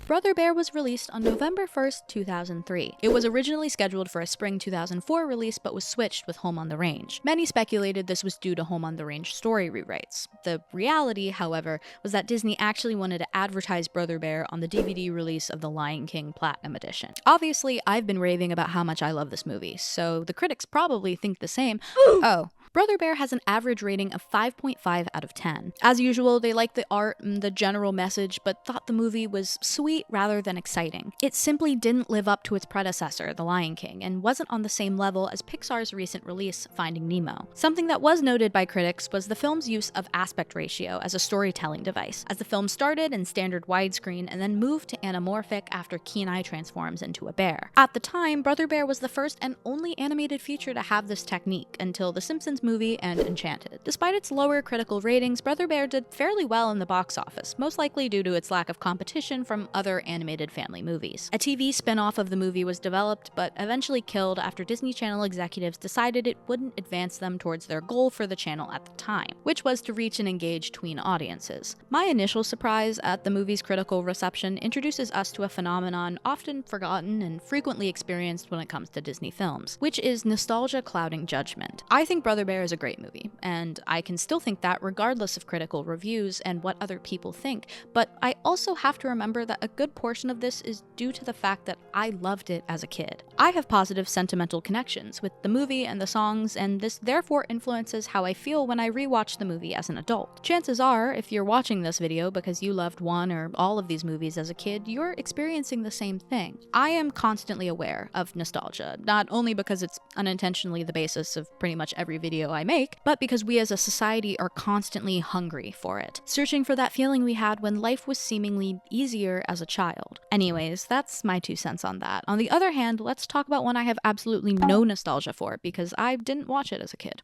Brother Bear was released on November 1st, 2003. It was originally scheduled for a spring 2004 release but was switched with Home on the Range. Many speculated this was due to Home on the Range story rewrites. The reality, however, was that Disney actually wanted to advertise Brother Bear on the DVD release of The Lion King Platinum Edition. Obviously, I've been raving about how much I love this movie, so the critics probably think the same. Oh. Brother Bear has an average rating of 5.5 out of 10. As usual, they liked the art and the general message, but thought the movie was sweet rather than exciting. It simply didn't live up to its predecessor, The Lion King, and wasn't on the same level as Pixar's recent release, Finding Nemo. Something that was noted by critics was the film's use of aspect ratio as a storytelling device, as the film started in standard widescreen and then moved to anamorphic after Kenai transforms into a bear. At the time, Brother Bear was the first and only animated feature to have this technique until The Simpsons movie and Enchanted. Despite its lower critical ratings, Brother Bear did fairly well in the box office, most likely due to its lack of competition from other animated family movies. A TV spin-off of the movie was developed, but eventually killed after Disney Channel executives decided it wouldn't advance them towards their goal for the channel at the time, which was to reach and engage tween audiences. My initial surprise at the movie's critical reception introduces us to a phenomenon often forgotten and frequently experienced when it comes to Disney films, which is nostalgia clouding judgment. I think Brother Bear is a great movie, and I can still think that regardless of critical reviews and what other people think, but I also have to remember that a good portion of this is due to the fact that I loved it as a kid. I have positive sentimental connections with the movie and the songs, and this therefore influences how I feel when I rewatch the movie as an adult. Chances are, if you're watching this video because you loved one or all of these movies as a kid, you're experiencing the same thing. I am constantly aware of nostalgia, not only because it's unintentionally the basis of pretty much every video I make, but because we as a society are constantly hungry for it, searching for that feeling we had when life was seemingly easier as a child. Anyways, that's my 2 cents on that. On the other hand, let's talk about one I have absolutely no nostalgia for because I didn't watch it as a kid.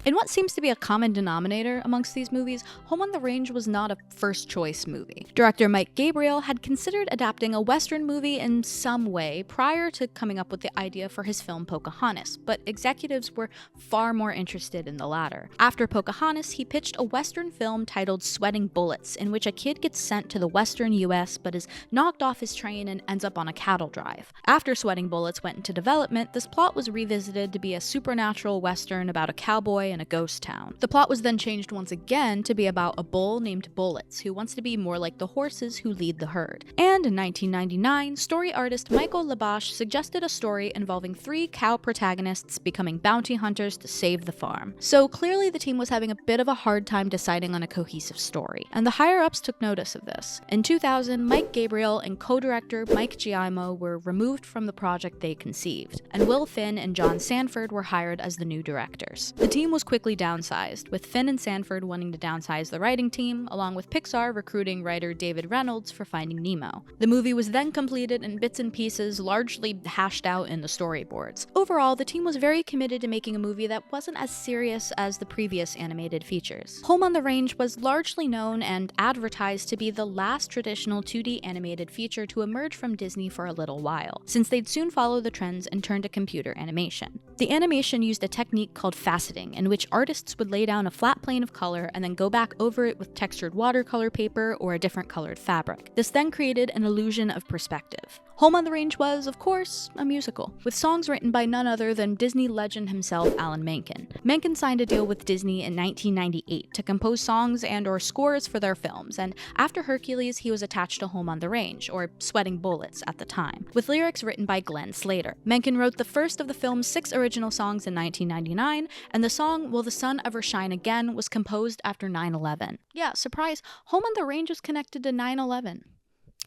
In what seems to be a common denominator amongst these movies, Home on the Range was not a first-choice movie. Director Mike Gabriel had considered adapting a Western movie in some way prior to coming up with the idea for his film Pocahontas, but executives were far more interested in the latter. After Pocahontas, he pitched a Western film titled Sweating Bullets, in which a kid gets sent to the Western US but is knocked off his train and ends up on a cattle drive. After Sweating Bullets went into development, this plot was revisited to be a supernatural Western about a cowboy in a ghost town. The plot was then changed once again to be about a bull named Bullets who wants to be more like the horses who lead the herd. And in 1999, story artist Michael Labash suggested a story involving 3 cow protagonists becoming bounty hunters to save the farm. So clearly the team was having a bit of a hard time deciding on a cohesive story, and the higher-ups took notice of this. In 2000, Mike Gabriel and co-director Mike Giaimo were removed from the project they conceived, and Will Finn and John Sanford were hired as the new directors. The team was quickly downsized, with Finn and Sanford wanting to downsize the writing team, along with Pixar recruiting writer David Reynolds for Finding Nemo. The movie was then completed in bits and pieces, largely hashed out in the storyboards. Overall, the team was very committed to making a movie that wasn't as serious as the previous animated features. Home on the Range was largely known and advertised to be the last traditional 2D animated feature to emerge from Disney for a little while, since they'd soon follow the trends and turn to computer animation. The animation used a technique called faceting, in which artists would lay down a flat plane of color and then go back over it with textured watercolor paper or a different colored fabric. This then created an illusion of perspective. Home on the Range was, of course, a musical, with songs written by none other than Disney legend himself, Alan Menken. Menken signed a deal with Disney in 1998 to compose songs and/or scores for their films, and after Hercules, he was attached to Home on the Range, or Sweating Bullets at the time, with lyrics written by Glenn Slater. Menken wrote the first of the film's 6 original songs in 1999, and the song Will the Sun Ever Shine Again was composed after 9/11. Yeah, surprise, Home on the Range is connected to 9/11.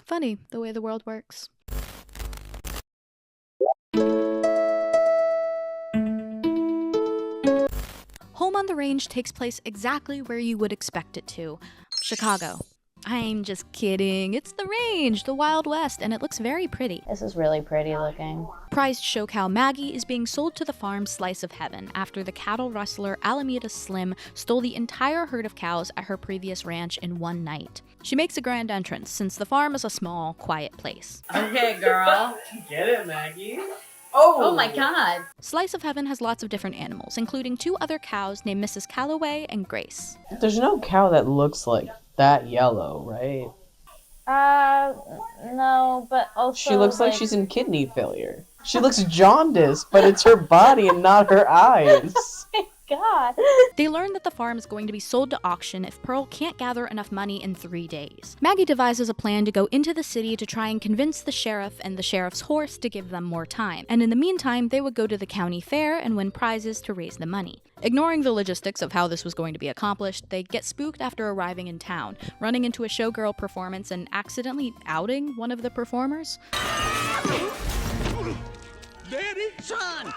Funny, the way the world works. Home on the Range takes place exactly where you would expect it to, Chicago. I'm just kidding. It's the range, the Wild West, and it looks very pretty. This is really pretty looking. Prized show cow Maggie is being sold to the farm Slice of Heaven after the cattle rustler Alameda Slim stole the entire herd of cows at her previous ranch in one night. She makes a grand entrance since the farm is a small, quiet place. Okay, girl. Get it, Maggie? Oh my god. Slice of Heaven has lots of different animals, including 2 other cows named Mrs. Calloway and Grace. There's no cow that looks like that yellow, right? No, but also She looks like she's in kidney failure. She looks jaundiced, but it's her body and not her eyes. God. They learn that the farm is going to be sold to auction if Pearl can't gather enough money in 3 days. Maggie devises a plan to go into the city to try and convince the sheriff and the sheriff's horse to give them more time, and in the meantime, they would go to the county fair and win prizes to raise the money. Ignoring the logistics of how this was going to be accomplished, they get spooked after arriving in town, running into a showgirl performance and accidentally outing one of the performers. Daddy? Son!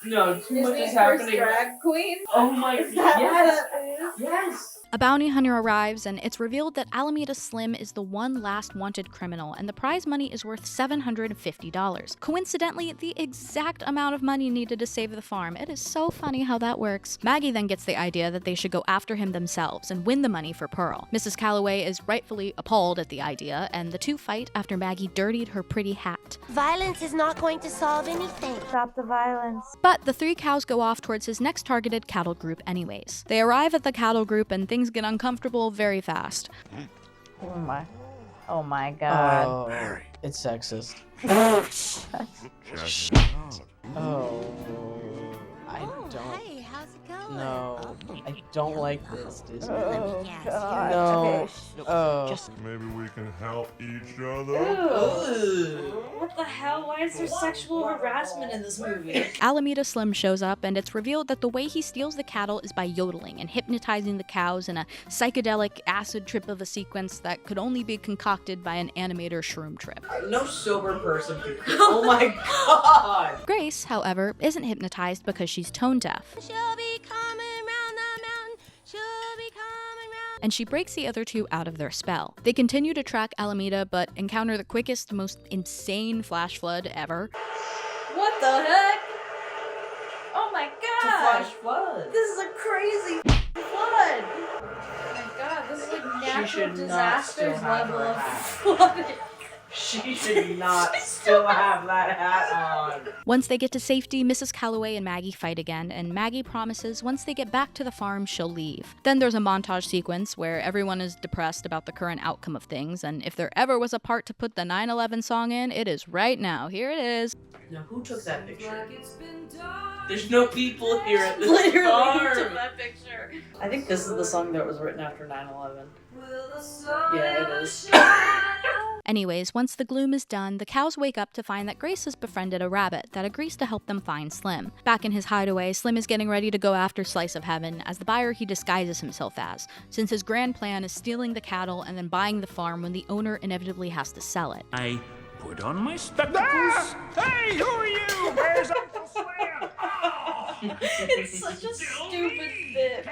No, too much is happening. Drag queen? Oh my Yes. Yes! A bounty hunter arrives, and it's revealed that Alameda Slim is the one last wanted criminal, and the prize money is worth $750. Coincidentally, the exact amount of money needed to save the farm. It is so funny how that works. Maggie then gets the idea that they should go after him themselves and win the money for Pearl. Mrs. Calloway is rightfully appalled at the idea, and the two fight after Maggie dirtied her pretty hat. Violence is not going to solve anything. Stop the violence. But the 3 cows go off towards his next targeted cattle group anyways. They arrive at the cattle group and things get uncomfortable very fast. Oh my god. Oh, it's sexist. Oh, I don't. Hey, how's it going? No, I don't like this, Disney. Let me guess. No. Oh. Maybe we can help each other. What the hell? Why is there sexual harassment in this movie? Alameda Slim shows up, and it's revealed that the way he steals the cattle is by yodeling and hypnotizing the cows in a psychedelic acid trip of a sequence that could only be concocted by an animator shroom trip. No sober person could. Oh my god! Grace, however, isn't hypnotized because she's tone deaf, She'll be coming round the mountain. She'll be coming round. and she breaks the other 2 out of their spell. They continue to track Alameda, but encounter the quickest, most insane flash flood ever. What the heck? Oh my god! flood. This is a crazy flood! Oh my god, this is like natural should not disasters still have level her of hat. flooding. She should not still have that hat on. Once they get to safety, Mrs. Calloway and Maggie fight again, and Maggie promises once they get back to the farm, she'll leave. Then there's a montage sequence where everyone is depressed about the current outcome of things, and if there ever was a part to put the 9/11 song in, it is right now. Here it is. Now, who took that picture? There's no people here at this Literally farm. took that picture. I think this is the song that was written after 9/11. Yeah, it is. Anyways, once the gloom is done, the cows wake up to find that Grace has befriended a rabbit that agrees to help them find Slim. Back in his hideaway, Slim is getting ready to go after Slice of Heaven as the buyer he disguises himself as, since his grand plan is stealing the cattle and then buying the farm when the owner inevitably has to sell it. I put on my spectacles. Hey, who are you? Where's Uncle Slam? Oh. It's such a stupid bit.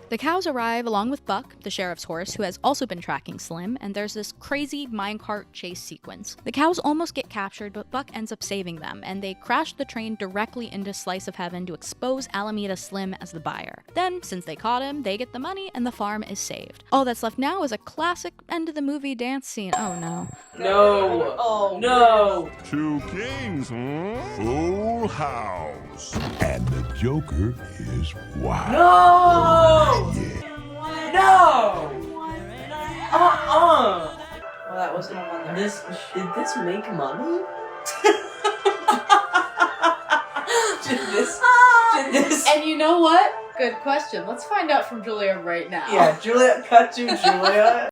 The cows arrive along with Buck, the sheriff's horse, who has also been tracking Slim, and there's this crazy minecart chase sequence. The cows almost get captured, but Buck ends up saving them, and they crash the train directly into Slice of Heaven to expose Alameda Slim as the buyer. Then, since they caught him, they get the money and the farm is saved. All that's left now is a classic end of the movie dance scene. Oh no. No. Oh no. 2 kings, huh? Full house. And the Joker is wild. No. No. Well, that wasn't on there. Did this make money? Did this? And you know what? Good question. Let's find out from Julia right now. Yeah, Julia, cut to Julia.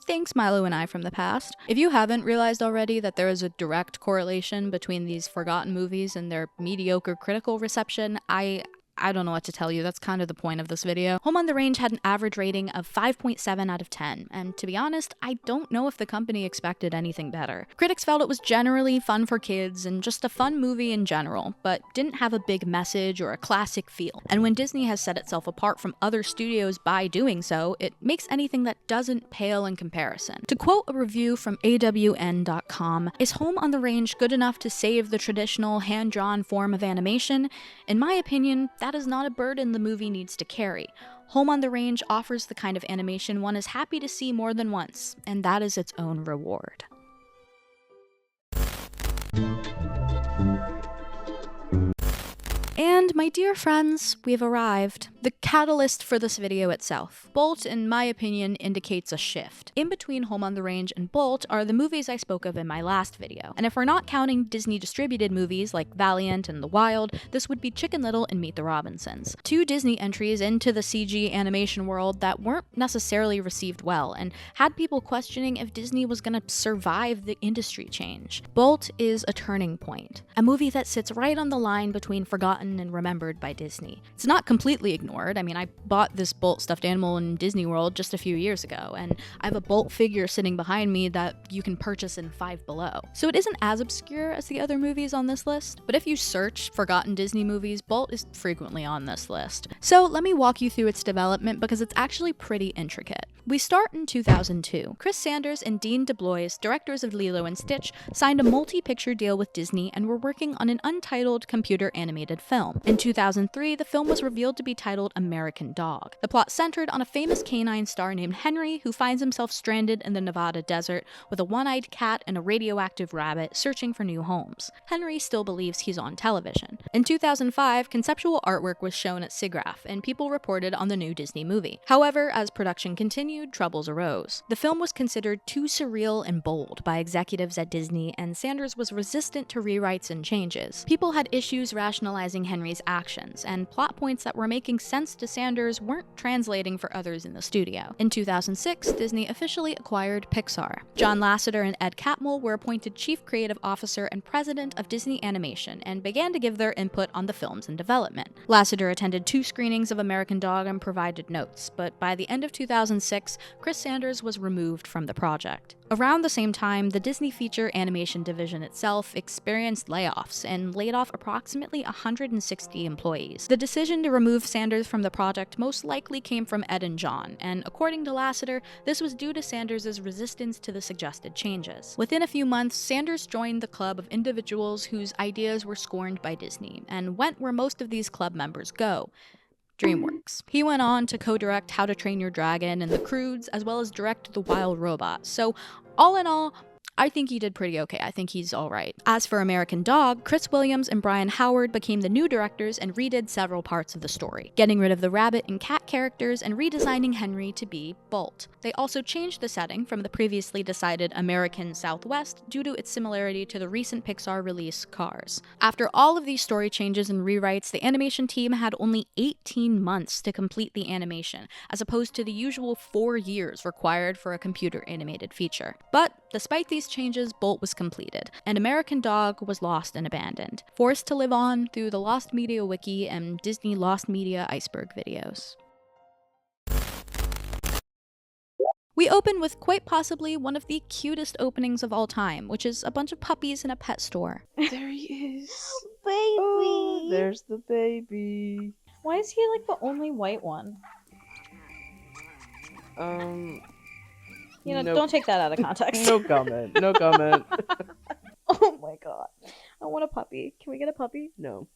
Thanks, Milo and I from the past. If you haven't realized already that there is a direct correlation between these forgotten movies and their mediocre critical reception, I I don't know what to tell you, that's kind of the point of this video. Home on the Range had an average rating of 5.7 out of 10, and to be honest, I don't know if the company expected anything better. Critics felt it was generally fun for kids and just a fun movie in general, but didn't have a big message or a classic feel. And when Disney has set itself apart from other studios by doing so, it makes anything that doesn't pale in comparison. To quote a review from AWN.com, is Home on the Range good enough to save the traditional hand-drawn form of animation? In my opinion, that is not a burden the movie needs to carry. Home on the Range offers the kind of animation one is happy to see more than once, and that is its own reward. And my dear friends, we've arrived. The catalyst for this video itself. Bolt, in my opinion, indicates a shift. In between Home on the Range and Bolt are the movies I spoke of in my last video. And if we're not counting Disney distributed movies like Valiant and The Wild, this would be Chicken Little and Meet the Robinsons. Two Disney entries into the CG animation world that weren't necessarily received well and had people questioning if Disney was gonna survive the industry change. Bolt is a turning point. A movie that sits right on the line between forgotten and remembered by Disney. It's not completely ignored. I mean, I bought this Bolt stuffed animal in Disney World just a few years ago, and I have a Bolt figure sitting behind me that you can purchase in Five Below. So it isn't as obscure as the other movies on this list, but if you search forgotten Disney movies, Bolt is frequently on this list. So let me walk you through its development because it's actually pretty intricate. We start in 2002. Chris Sanders and Dean DeBlois, directors of Lilo and Stitch, signed a multi-picture deal with Disney and were working on an untitled computer animated film. In 2003, the film was revealed to be titled American Dog. The plot centered on a famous canine star named Henry who finds himself stranded in the Nevada desert with a one-eyed cat and a radioactive rabbit searching for new homes. Henry still believes he's on television. In 2005, conceptual artwork was shown at SIGGRAPH, and people reported on the new Disney movie. However, as production continued, troubles arose. The film was considered too surreal and bold by executives at Disney, and Sanders was resistant to rewrites and changes. People had issues rationalizing Henry's actions, and plot points that were making sense to Sanders weren't translating for others in the studio. In 2006, Disney officially acquired Pixar. John Lasseter and Ed Catmull were appointed Chief Creative Officer and President of Disney Animation and began to give their input on the films in development. Lasseter attended 2 screenings of American Dog and provided notes, but by the end of 2006, Chris Sanders was removed from the project. Around the same time, the Disney feature animation division itself experienced layoffs and laid off approximately 160 employees. The decision to remove Sanders from the project most likely came from Ed and John, and according to Lasseter, this was due to Sanders' resistance to the suggested changes. Within a few months, Sanders joined the club of individuals whose ideas were scorned by Disney, and went where most of these club members go: DreamWorks. He went on to co-direct How to Train Your Dragon and The Croods, as well as direct The Wild Robot. So, all in all, I think he did pretty okay. I think he's alright. As for American Dog, Chris Williams and Brian Howard became the new directors and redid several parts of the story, getting rid of the rabbit and cat characters and redesigning Henry to be Bolt. They also changed the setting from the previously decided American Southwest due to its similarity to the recent Pixar release Cars. After all of these story changes and rewrites, the animation team had only 18 months to complete the animation, as opposed to the usual 4 years required for a computer animated feature. But despite these changes, Bolt was completed, and American Dog was lost and abandoned, forced to live on through the Lost Media Wiki and Disney Lost Media iceberg videos. We open with quite possibly one of the cutest openings of all time, which is a bunch of puppies in a pet store. There he is. Baby. Oh, there's the baby. Why is he like the only white one? You know, Don't take that out of context. No comment. No comment. Oh my god. I want a puppy. Can we get a puppy? No.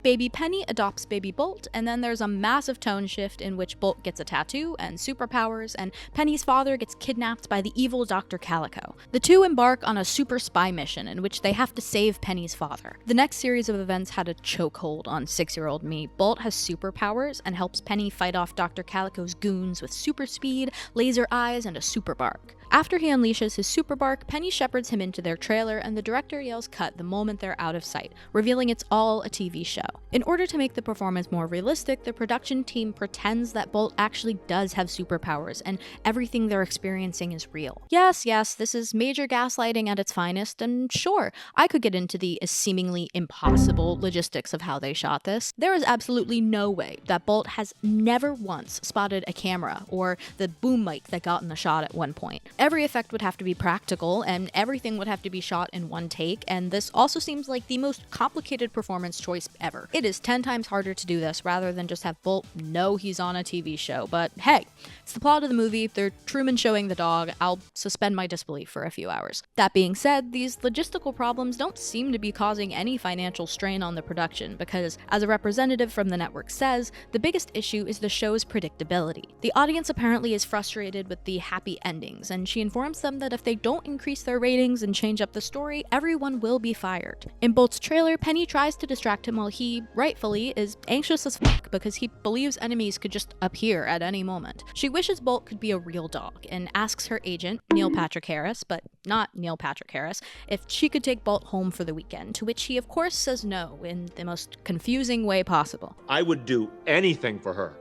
Baby Penny adopts Baby Bolt, and then there's a massive tone shift in which Bolt gets a tattoo and superpowers, and Penny's father gets kidnapped by the evil Dr. Calico. The two embark on a super spy mission in which they have to save Penny's father. The next series of events had a chokehold on 6-year-old me. Bolt has superpowers and helps Penny fight off Dr. Calico's goons with super speed, laser eyes, and a super bark. After he unleashes his super bark, Penny shepherds him into their trailer and the director yells cut the moment they're out of sight, revealing it's all a TV show. In order to make the performance more realistic, the production team pretends that Bolt actually does have superpowers and everything they're experiencing is real. Yes, this is major gaslighting at its finest, and sure, I could get into the seemingly impossible logistics of how they shot this. There is absolutely no way that Bolt has never once spotted a camera or the boom mic that got in the shot at one point. Every effect would have to be practical and everything would have to be shot in one take, and this also seems like the most complicated performance choice ever. It is 10 times harder to do this rather than just have Bolt know he's on a TV show, but hey, it's the plot of the movie, they're Truman showing the dog, I'll suspend my disbelief for a few hours. That being said, these logistical problems don't seem to be causing any financial strain on the production because, as a representative from the network says, the biggest issue is the show's predictability. The audience apparently is frustrated with the happy endings, and she informs them that if they don't increase their ratings and change up the story, everyone will be fired. In Bolt's trailer, Penny tries to distract him while he, rightfully, is anxious as fuck because he believes enemies could just appear at any moment. She wishes Bolt could be a real dog and asks her agent, Neil Patrick Harris, but not Neil Patrick Harris, if she could take Bolt home for the weekend, to which he of course says no in the most confusing way possible. I would do anything for her,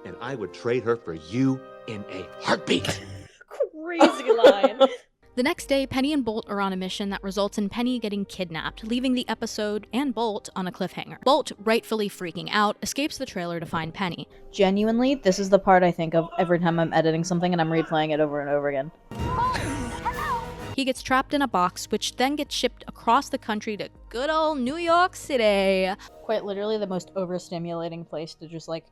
and I would trade her for you in a heartbeat. Crazy line. The next day, Penny and Bolt are on a mission that results in Penny getting kidnapped, leaving the episode and Bolt on a cliffhanger. Bolt, rightfully freaking out, escapes the trailer to find Penny. Genuinely, this is the part I think of every time I'm editing something and I'm replaying it over and over again. He gets trapped in a box, which then gets shipped across the country to good old New York City. Quite literally the most overstimulating place to just like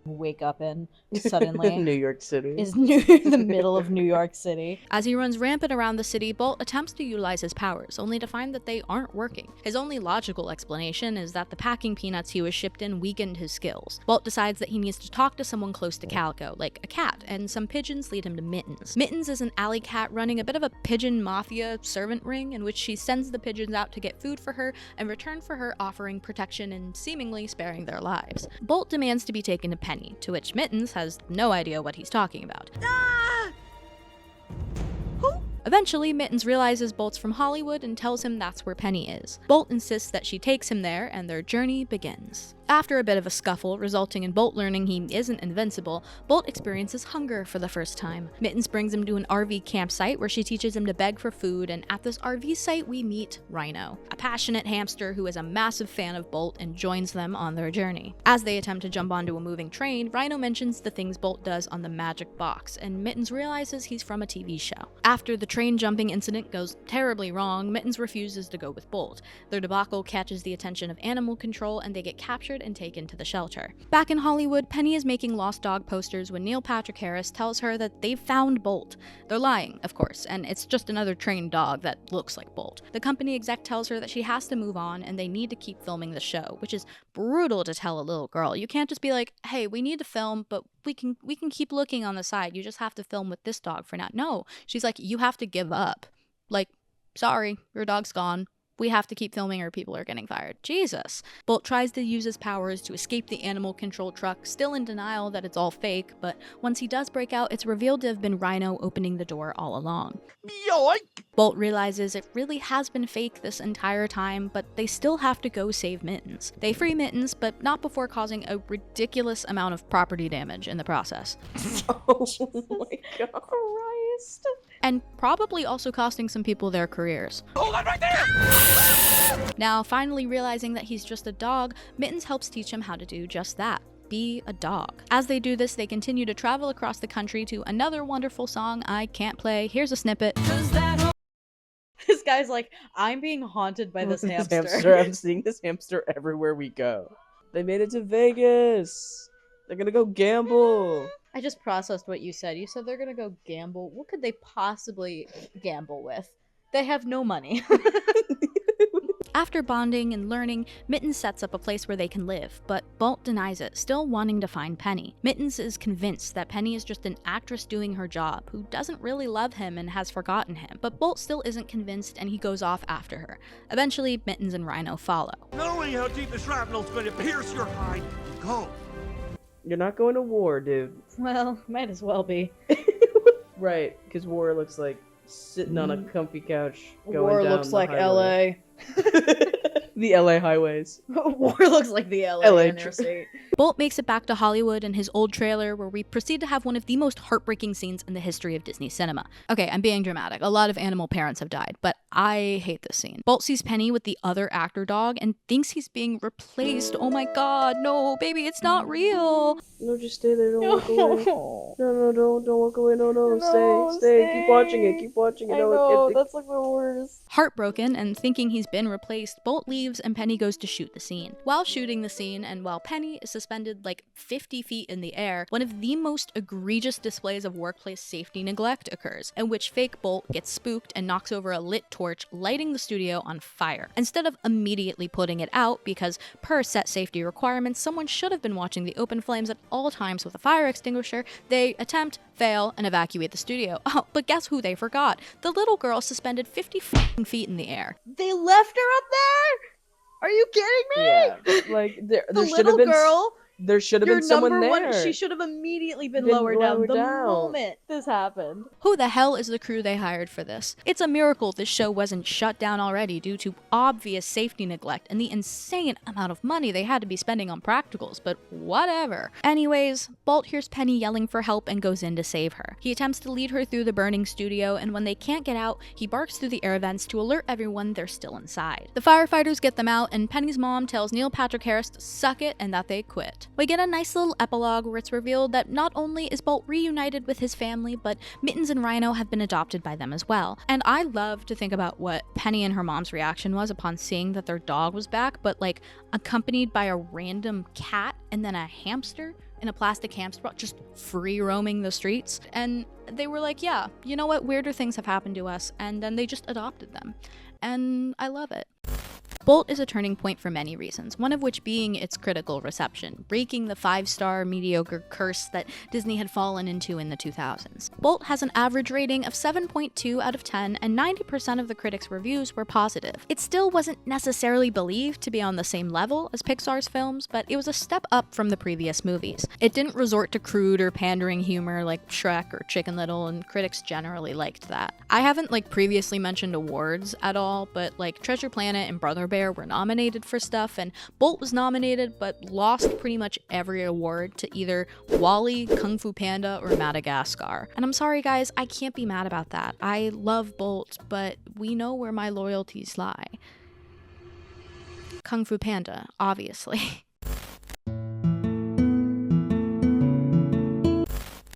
wake up in suddenly. New York City. Is the middle of New York City. As he runs rampant around the city, Bolt attempts to utilize his powers, only to find that they aren't working. His only logical explanation is that the packing peanuts he was shipped in weakened his skills. Bolt decides that he needs to talk to someone close to Calico, like a cat, and some pigeons lead him to Mittens. Mittens is an alley cat running a bit of a pigeon mafia servant ring in which she sends the pigeons out to get food for her, in return for her offering protection and seemingly sparing their lives. Bolt demands to be taken to Penny, to which Mittens has no idea what he's talking about. Eventually, Mittens realizes Bolt's from Hollywood and tells him that's where Penny is. Bolt insists that she takes him there, and their journey begins. After a bit of a scuffle, resulting in Bolt learning he isn't invincible, Bolt experiences hunger for the first time. Mittens brings him to an RV campsite where she teaches him to beg for food, and at this RV site we meet Rhino, a passionate hamster who is a massive fan of Bolt and joins them on their journey. As they attempt to jump onto a moving train, Rhino mentions the things Bolt does on the magic box, and Mittens realizes he's from a TV show. After the train jumping incident goes terribly wrong, Mittens refuses to go with Bolt. Their debacle catches the attention of animal control, and they get captured and taken to the shelter. Back in Hollywood, Penny is making lost dog posters when Neil Patrick Harris tells her that they've found Bolt. They're lying, of course, and it's just another trained dog that looks like Bolt. The company exec tells her that she has to move on and they need to keep filming the show, which is brutal to tell a little girl. You can't just be like, hey, we need to film, but we can keep looking on the side. You just have to film with this dog for now. No, she's like, you have to give up. Like, sorry, your dog's gone. We have to keep filming or people are getting fired. Jesus. Bolt tries to use his powers to escape the animal control truck, still in denial that it's all fake, but once he does break out, it's revealed to have been Rhino opening the door all along. Yoink! Bolt realizes it really has been fake this entire time, but they still have to go save Mittens. They free Mittens, but not before causing a ridiculous amount of property damage in the process. Oh my god. Christ. And probably also costing some people their careers. Hold on right there! Now, finally realizing that he's just a dog, Mittens helps teach him how to do just that. Be a dog. As they do this, they continue to travel across the country to another wonderful song I can't play. Here's a snippet. This guy's like, I'm being haunted by this hamster. I'm seeing this hamster everywhere we go. They made it to Vegas. They're gonna go gamble. I just processed what you said. You said they're gonna go gamble. What could they possibly gamble with? They have no money. After bonding and learning, Mittens sets up a place where they can live, but Bolt denies it, still wanting to find Penny. Mittens is convinced that Penny is just an actress doing her job, who doesn't really love him and has forgotten him, but Bolt still isn't convinced and he goes off after her. Eventually, Mittens and Rhino follow. Knowing how deep the shrapnel's going to pierce your hide, go. You're not going to war, dude. Well, might as well be. Right, because War looks like sitting on a comfy couch going War down looks the like highway. LA. The LA highways. War looks like the LA interstate. Bolt makes it back to Hollywood in his old trailer, where we proceed to have one of the most heartbreaking scenes in the history of Disney cinema. Okay, I'm being dramatic. A lot of animal parents have died, but I hate this scene. Bolt sees Penny with the other actor dog and thinks he's being replaced. Oh my god, no, baby, it's not real. No, just stay there. Don't walk away. No, don't walk away. No, stay. Keep watching it. I know, that's like the worst. Heartbroken and thinking he's been replaced, Bolt leaves and Penny goes to shoot the scene. While shooting the scene, and while Penny is suspended like 50 feet in the air, one of the most egregious displays of workplace safety neglect occurs, in which fake Bolt gets spooked and knocks over a lit torch, lighting the studio on fire. Instead of immediately putting it out, because per set safety requirements, someone should have been watching the open flames at all times with a fire extinguisher, they attempt, fail, and evacuate the studio. Oh, but guess who they forgot? The little girl suspended 50 feet in the air. They left her up there? Are you kidding me? Yeah, like there The should have been. girl, There should have your been someone number there. one, she should have immediately been Been lowered down lowered the down. moment this happened. Who the hell is the crew they hired for this? It's a miracle this show wasn't shut down already due to obvious safety neglect and the insane amount of money they had to be spending on practicals, but whatever. Anyways, Bolt hears Penny yelling for help and goes in to save her. He attempts to lead her through the burning studio, and when they can't get out, he barks through the air vents to alert everyone they're still inside. The firefighters get them out, and Penny's mom tells Neil Patrick Harris to suck it and that they quit. We get a nice little epilogue where it's revealed that not only is Bolt reunited with his family, but Mittens and Rhino have been adopted by them as well. And I love to think about what Penny and her mom's reaction was upon seeing that their dog was back, but like accompanied by a random cat and then a hamster in a plastic hamster box just free roaming the streets. And they were like, yeah, you know what, weirder things have happened to us, and then they just adopted them. And I love it. Bolt is a turning point for many reasons, one of which being its critical reception, breaking the 5-star mediocre curse that Disney had fallen into in the 2000s. Bolt has an average rating of 7.2 out of 10, and 90% of the critics' reviews were positive. It still wasn't necessarily believed to be on the same level as Pixar's films, but it was a step up from the previous movies. It didn't resort to crude or pandering humor like Shrek or Chicken Little, and critics generally liked that. I haven't previously mentioned awards at all, but Treasure Planet and Brother Bear were nominated for stuff, and Bolt was nominated but lost pretty much every award to either WALL-E, Kung Fu Panda, or Madagascar. And I'm sorry guys, I can't be mad about that. I love Bolt, but we know where my loyalties lie. Kung Fu Panda, obviously.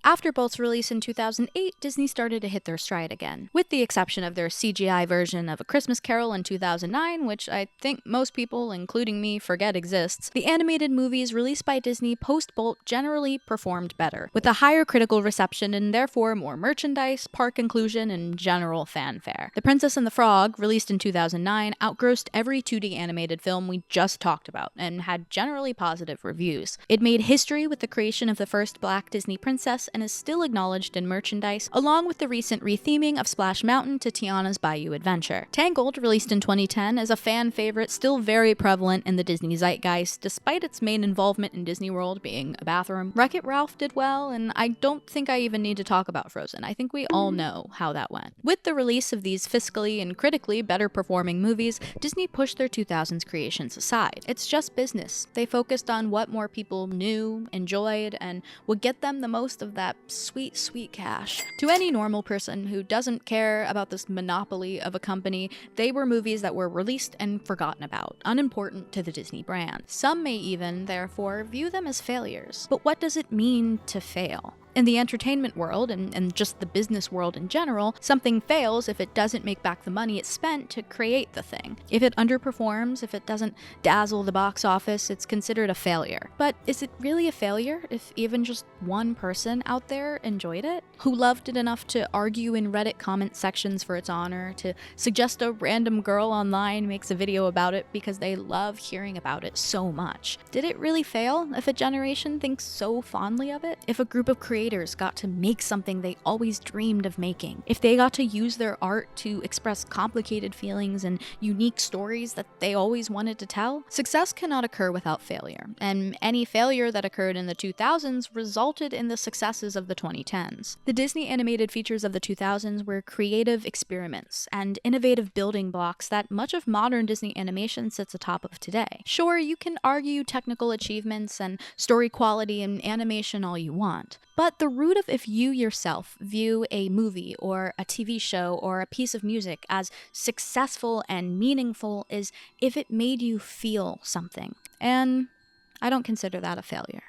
After Bolt's release in 2008, Disney started to hit their stride again, with the exception of their CGI version of A Christmas Carol in 2009, which I think most people, including me, forget exists. The animated movies released by Disney post-Bolt generally performed better, with a higher critical reception and therefore more merchandise, park inclusion, and general fanfare. The Princess and the Frog, released in 2009, outgrossed every 2D animated film we just talked about, and had generally positive reviews. It made history with the creation of the first Black Disney princess, and is still acknowledged in merchandise, along with the recent retheming of Splash Mountain to Tiana's Bayou Adventure. Tangled, released in 2010, is a fan favorite still very prevalent in the Disney zeitgeist, despite its main involvement in Disney World being a bathroom. Wreck-It Ralph did well, and I don't think I even need to talk about Frozen. I think we all know how that went. With the release of these fiscally and critically better performing movies, Disney pushed their 2000s creations aside. It's just business. They focused on what more people knew, enjoyed, and would get them the most of that sweet, sweet cash. To any normal person who doesn't care about this monopoly of a company, they were movies that were released and forgotten about, unimportant to the Disney brand. Some may even, therefore, view them as failures. But what does it mean to fail? In the entertainment world, and just the business world in general, something fails if it doesn't make back the money it spent to create the thing. If it underperforms, if it doesn't dazzle the box office, it's considered a failure. But is it really a failure if even just one person out there enjoyed it? Who loved it enough to argue in Reddit comment sections for its honor, to suggest a random girl online makes a video about it because they love hearing about it so much? Did it really fail if a generation thinks so fondly of it? If a group of creators creators got to make something they always dreamed of making, if they got to use their art to express complicated feelings and unique stories that they always wanted to tell, success cannot occur without failure, and any failure that occurred in the 2000s resulted in the successes of the 2010s. The Disney animated features of the 2000s were creative experiments and innovative building blocks that much of modern Disney animation sits atop of today. Sure, you can argue technical achievements and story quality in animation all you want, but the root of if you yourself view a movie or a TV show or a piece of music as successful and meaningful is if it made you feel something. And I don't consider that a failure.